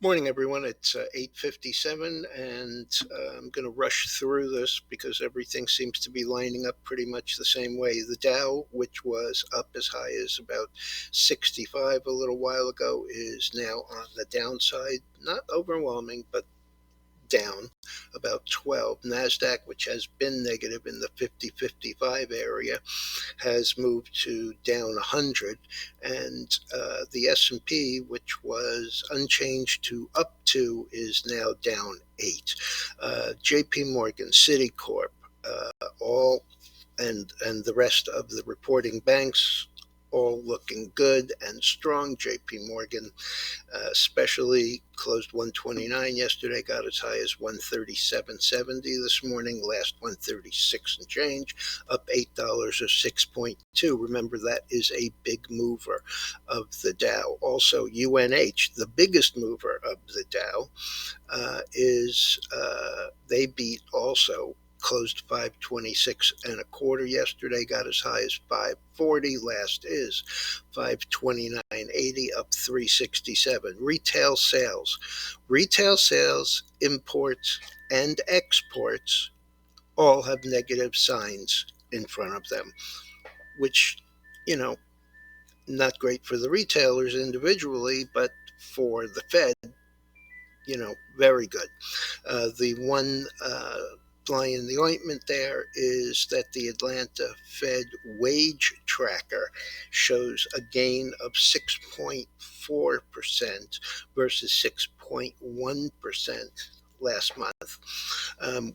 Morning, everyone. It's 8:57, and I'm going to rush through this because everything seems to be lining up pretty much the same way. The Dow, which was up as high as about 65 a little while ago, is now on the downside. Not overwhelming, but down about 12. NASDAQ, which has been negative in the 50-55 area, has moved to down 100, and the S&P, which was unchanged to up 2, is now down 8. JP Morgan, Citicorp, all and the rest of the reporting banks all looking good and strong. JP Morgan especially closed 129 yesterday, got as high as 137.70 this morning, last 136 and change, up $8 or 6.2. Remember, that is a big mover of the Dow. Also, UNH, the biggest mover of the Dow, is they beat also, closed 526 and a quarter yesterday, got as high as 540. Last is 529.80, up 367. Retail sales, imports, and exports all have negative signs in front of them, which, you know, not great for the retailers individually, but for the Fed, very good. The one fly in the ointment there is that the Atlanta Fed wage tracker shows a gain of 6.4% versus 6.1% last month.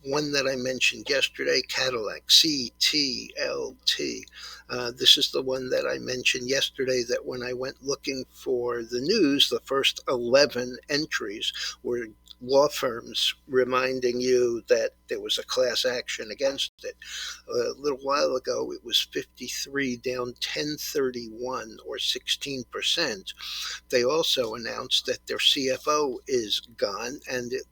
One that I mentioned yesterday, Cadillac, CTLT. This is the one that I mentioned yesterday that when I went looking for the news, the first 11 entries were law firms reminding you that there was a class action against it. A little while ago, it was 53 down 1031 or 16%. They also announced that their CFO is gone, and it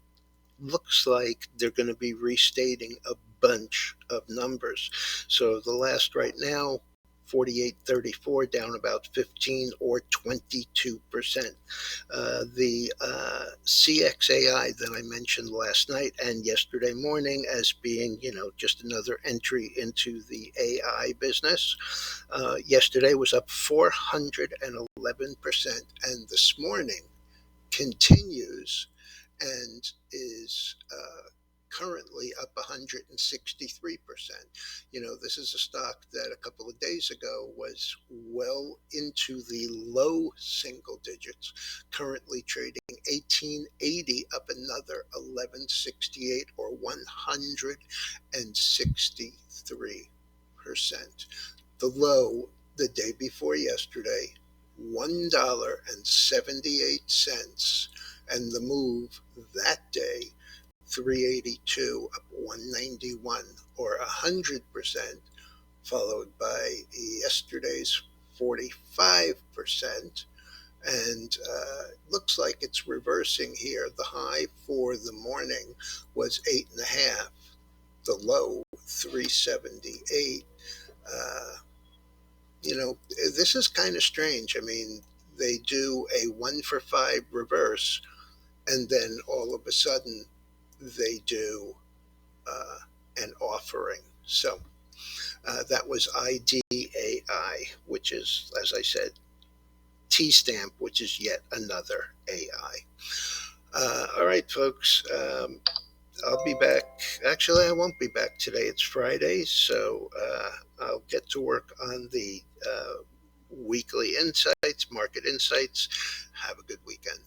looks like they're going to be restating a bunch of numbers. So the last right now, 48.34, down about 15 or 22%. The CXAI that I mentioned last night and yesterday morning as being, just another entry into the AI business, yesterday was up 411%, and this morning continues and is currently up 163%. This is a stock that a couple of days ago was well into the low single digits, currently trading 1880, up another 1168 or 163%. The low the day before yesterday, $1.78, and the move that day, 382, up 191 or 100%, followed by yesterday's 45%. And looks like it's reversing here. The high for the morning was 8.5, the low 378. uh, this is kind of strange. I mean, they do a 1 for 5 reverse, and then all of a sudden they do uh, an offering. So that was IDAI, which is, as I said, T stamp, which is yet another AI. All right, folks. I'll be back. Actually, I won't be back today. It's Friday, so I'll get to work on the weekly insights, market insights. Have a good weekend.